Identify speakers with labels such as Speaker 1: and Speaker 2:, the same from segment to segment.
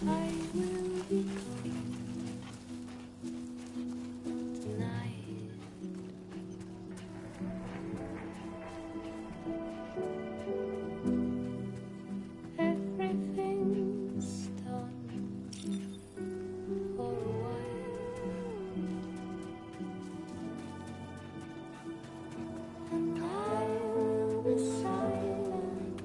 Speaker 1: I will be clean tonight. Everything's done for a while, and I will be silent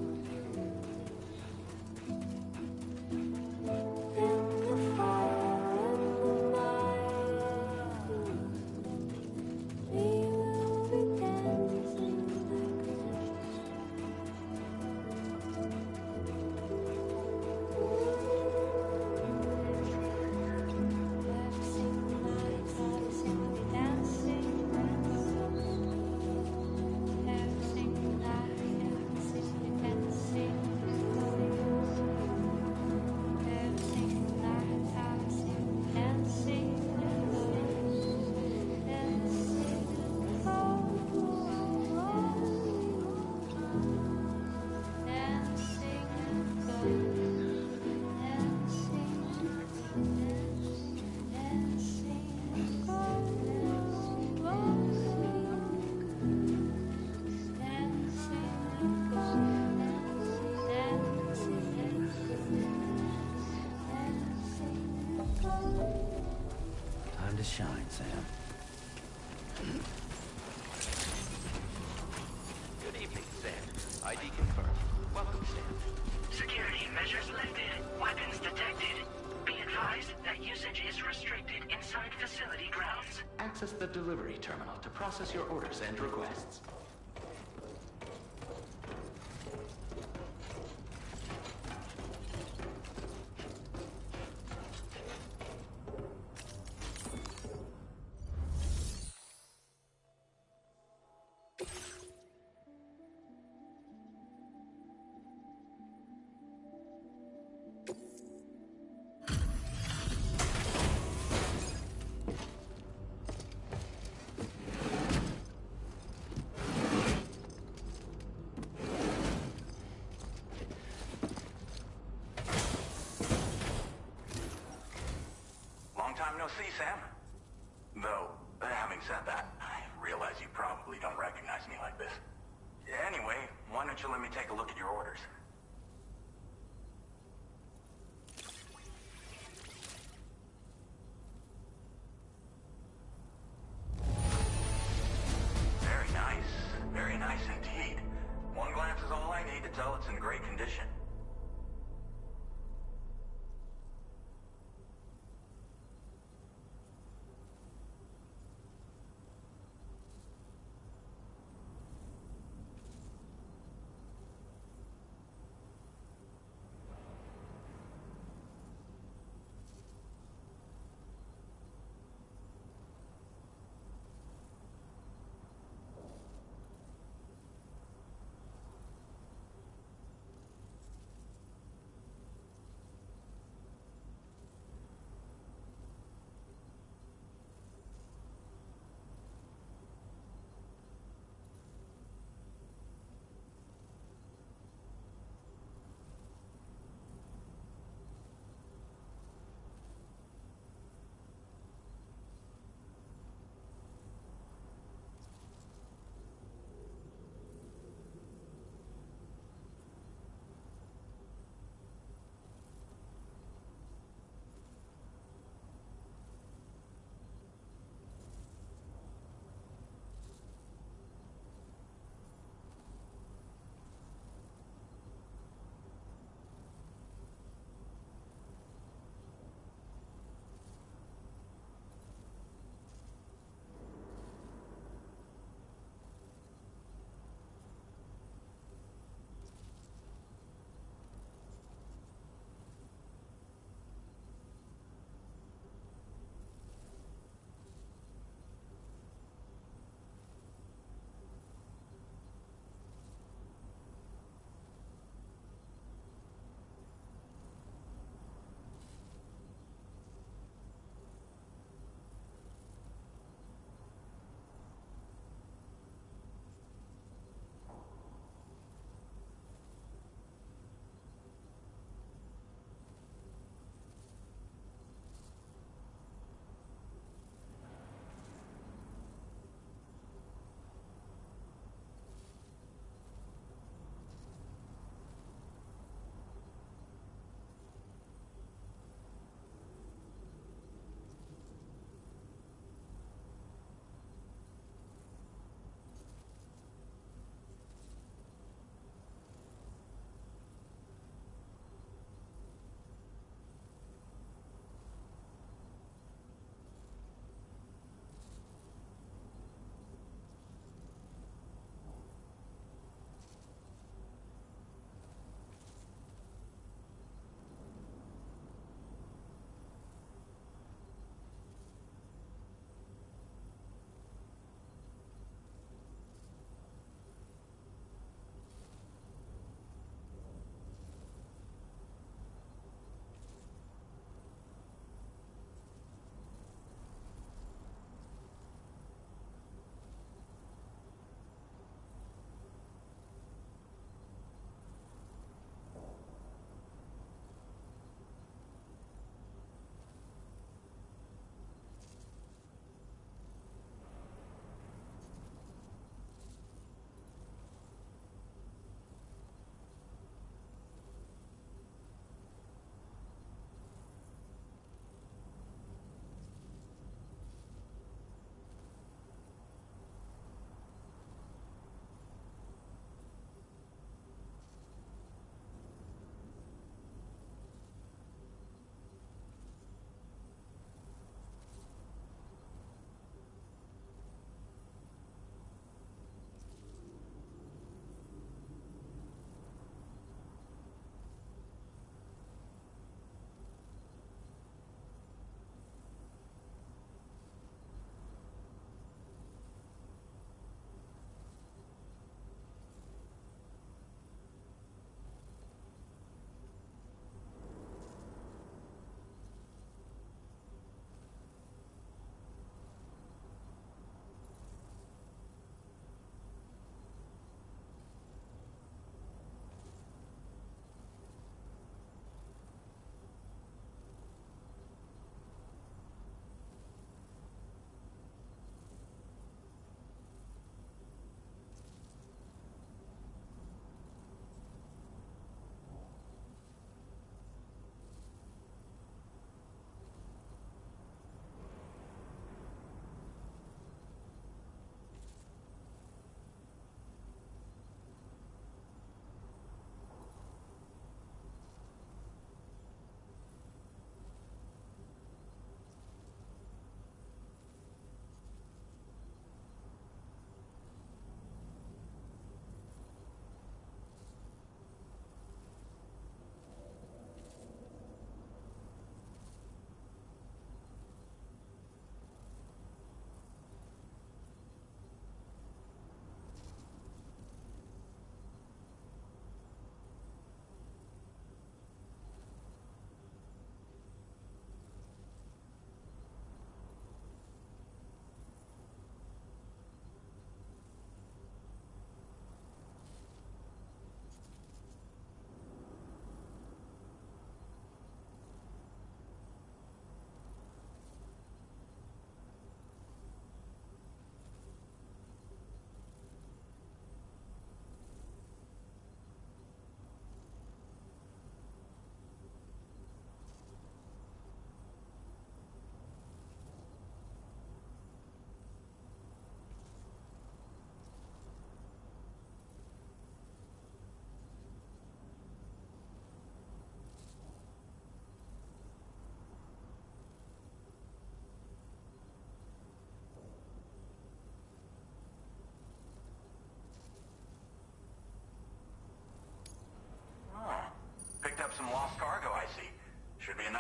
Speaker 1: in the fire in the night. We will be dancing like this.
Speaker 2: Time to shine, Sam.
Speaker 3: Good evening, Sam. ID confirmed. Welcome, Sam.
Speaker 4: Security measures lifted. Weapons detected. Be advised that usage is restricted inside facility grounds.
Speaker 3: Access the delivery terminal to process your orders and requests.
Speaker 5: Long time no see, Sam. Though, having said that, I realize you probably don't recognize me like this. Anyway, why don't you let me take a look at your orders? Very nice. Very nice indeed. One glance is all I need to tell it's in great condition.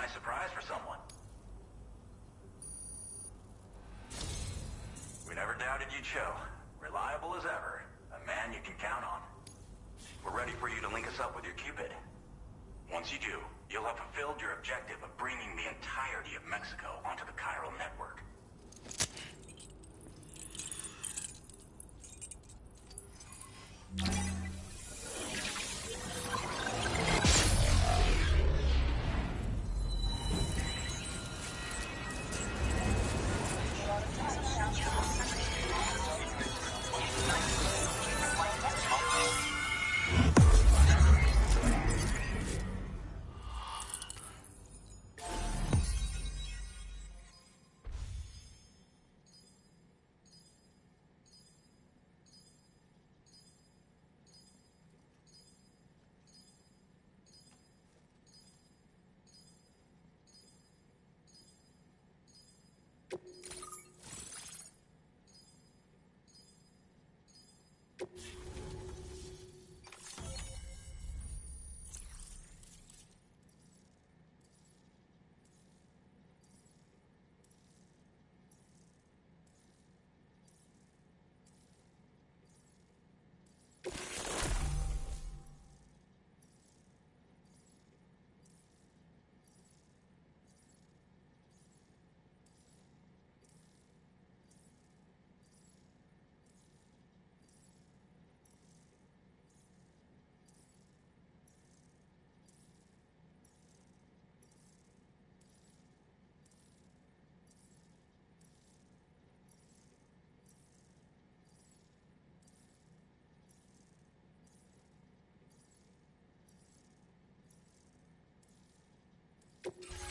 Speaker 5: nice surprise for someone. We never doubted you'd show. Reliable as ever. A man you can count on. We're ready for you to link us up with your Cupid. Once you do, you'll have fulfilled your objective of bringing the entirety of Mexico onto the chiral network.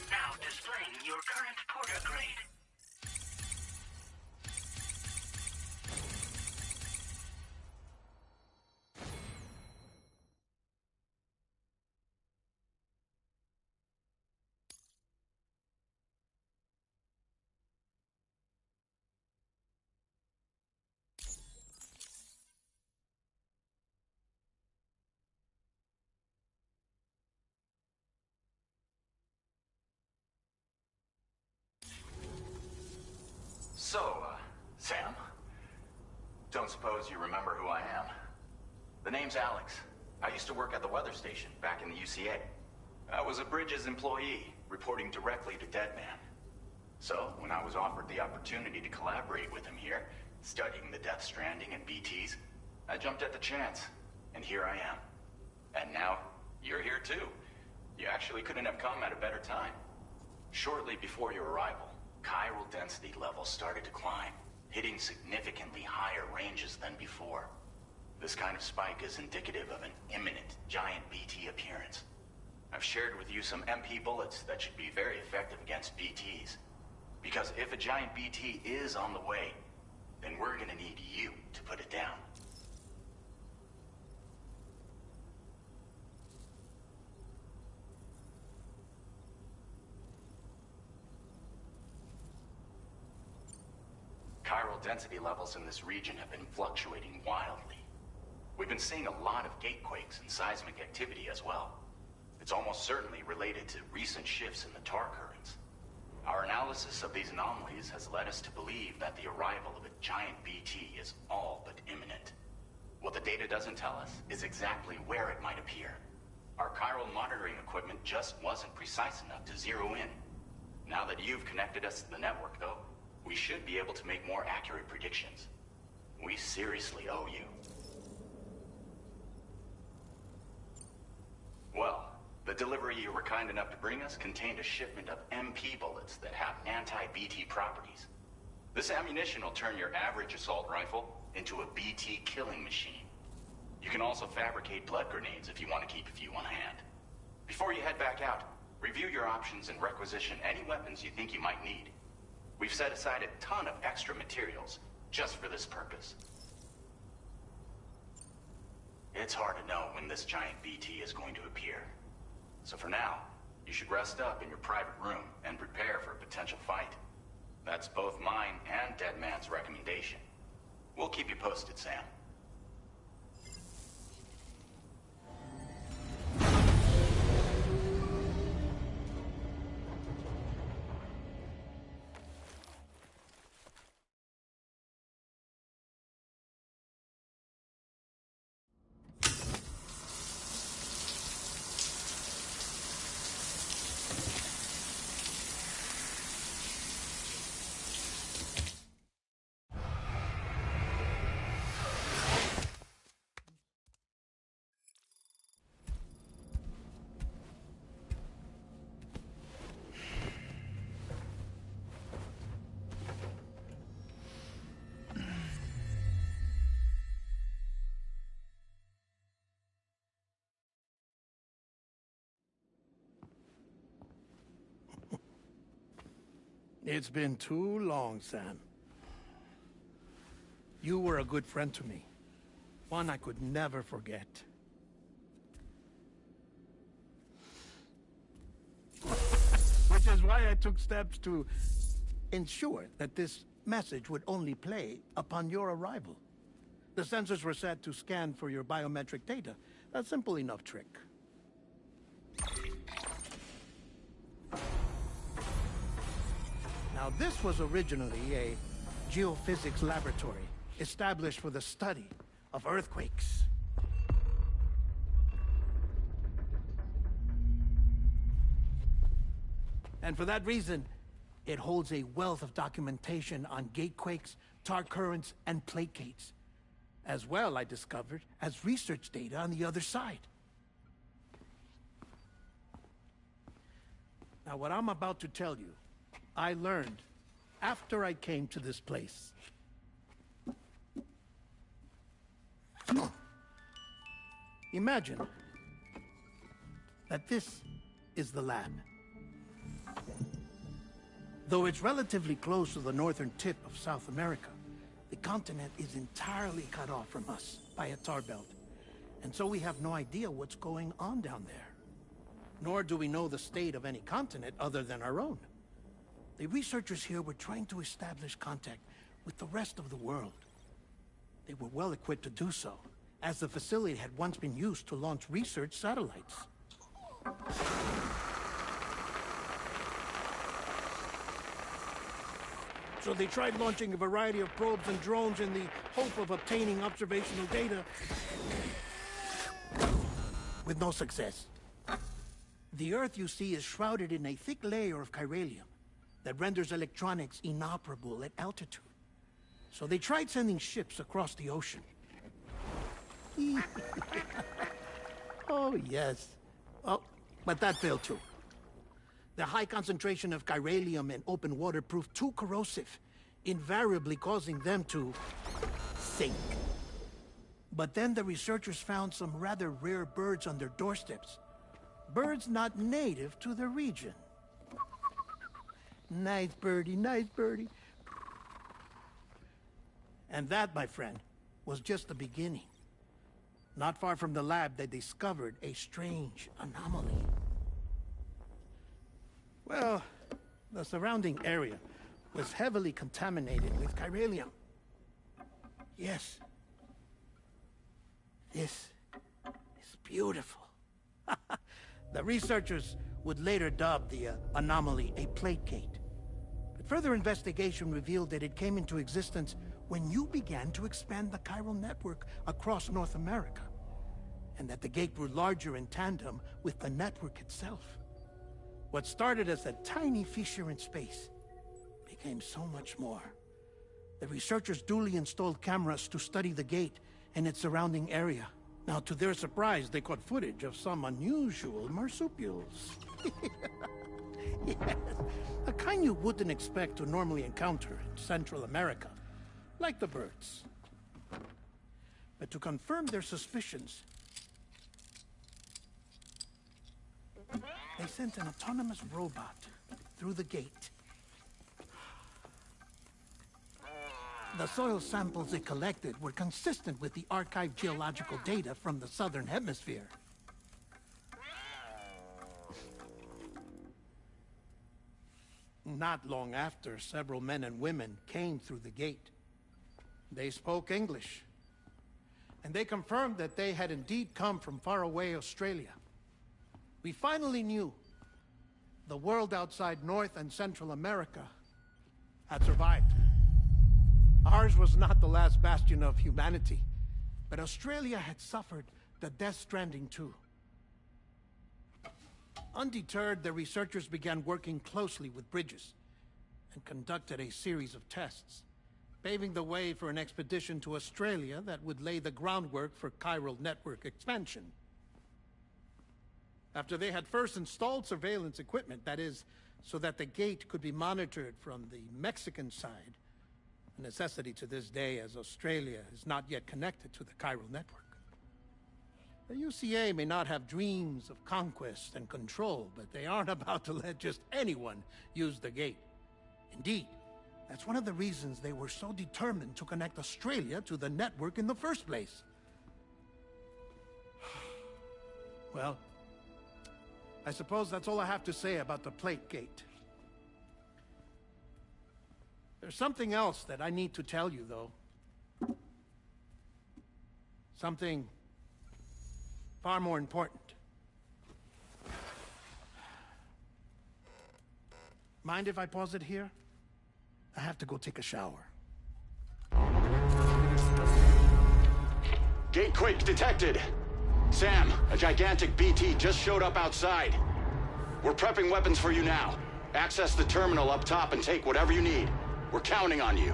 Speaker 4: Now displaying your current porter grade.
Speaker 5: So, Sam, don't suppose you remember who I am? The name's Alex. I used to work at the weather station back in the UCA. I was a Bridges employee, reporting directly to Deadman. So, when I was offered the opportunity to collaborate with him here, studying the Death Stranding and BTs, I jumped at the chance, and here I am. And now, you're here too. You actually couldn't have come at a better time. Shortly before your arrival, chiral density levels started to climb, hitting significantly higher ranges than before. This kind of spike is indicative of an imminent giant BT appearance. I've shared with you some MP bullets that should be very effective against BTs. Because if a giant BT is on the way, then we're gonna need you to put it down. Chiral density levels in this region have been fluctuating wildly. We've been seeing a lot of gatequakes and seismic activity as well. It's almost certainly related to recent shifts in the tar currents. Our analysis of these anomalies has led us to believe that the arrival of a giant BT is all but imminent. What the data doesn't tell us is exactly where it might appear. Our chiral monitoring equipment just wasn't precise enough to zero in. Now that you've connected us to the network, though, we should be able to make more accurate predictions. We seriously owe you. Well, the delivery you were kind enough to bring us contained a shipment of MP bullets that have anti-BT properties. This ammunition will turn your average assault rifle into a BT killing machine. You can also fabricate blood grenades if you want to keep a few on hand. Before you head back out, review your options and requisition any weapons you think you might need. We've set aside a ton of extra materials just for this purpose. It's hard to know when this giant BT is going to appear. So for now, you should rest up in your private room and prepare for a potential fight. That's both mine and Deadman's recommendation. We'll keep you posted, Sam.
Speaker 6: It's been too long, Sam. You were a good friend to me. One I could never forget. Which is why I took steps to ensure that this message would only play upon your arrival. The sensors were set to scan for your biometric data. A simple enough trick. Now, this was originally a geophysics laboratory established for the study of earthquakes. And for that reason, it holds a wealth of documentation on gatequakes, tar currents, and placates. As well, I discovered, as research data on the other side. Now, what I'm about to tell you, I learned after I came to this place. Imagine that this is the lab. Though it's relatively close to the northern tip of South America, the continent is entirely cut off from us by a tar belt. And so we have no idea what's going on down there. Nor do we know the state of any continent other than our own. The researchers here were trying to establish contact with the rest of the world. They were well equipped to do so, as the facility had once been used to launch research satellites. So they tried launching a variety of probes and drones in the hope of obtaining observational data, with no success. The Earth, you see, is shrouded in a thick layer of chiralium that renders electronics inoperable at altitude. So they tried sending ships across the ocean. Oh, yes. Oh, but that failed too. The high concentration of chiralium in open water proved too corrosive, invariably causing them to sink. But then the researchers found some rather rare birds on their doorsteps. Birds not native to the region. Nice birdie, nice birdie. And that, my friend, was just the beginning. Not far from the lab, they discovered a strange anomaly. Well, the surrounding area was heavily contaminated with chiralium. Yes. This is beautiful. The researchers would later dub the anomaly a plate gate. But further investigation revealed that it came into existence when you began to expand the chiral network across North America, and that the gate grew larger in tandem with the network itself. What started as a tiny fissure in space became so much more. The researchers duly installed cameras to study the gate and its surrounding area. Now, to their surprise, they caught footage of some unusual marsupials. Yes, a kind you wouldn't expect to normally encounter in Central America, like the birds. But to confirm their suspicions, they sent an autonomous robot through the gate. The soil samples it collected were consistent with the archived geological data from the southern hemisphere. Not long after, several men and women came through the gate. They spoke English, and they confirmed that they had indeed come from faraway Australia. We finally knew the world outside North and Central America had survived. Ours was not the last bastion of humanity, but Australia had suffered the death stranding too. Undeterred, the researchers began working closely with Bridges and conducted a series of tests, paving the way for an expedition to Australia that would lay the groundwork for chiral network expansion. After they had first installed surveillance equipment, that is, so that the gate could be monitored from the Mexican side, a necessity to this day as Australia is not yet connected to the chiral network. The UCA may not have dreams of conquest and control, but they aren't about to let just anyone use the gate. Indeed, that's one of the reasons they were so determined to connect Australia to the network in the first place. Well, I suppose that's all I have to say about the Plate Gate. There's something else that I need to tell you, though. Something far more important. Mind if I pause it here? I have to go take a shower.
Speaker 7: Gate quake detected. Sam, a gigantic BT just showed up outside. We're prepping weapons for you now. Access the terminal up top and take whatever you need. We're counting on you.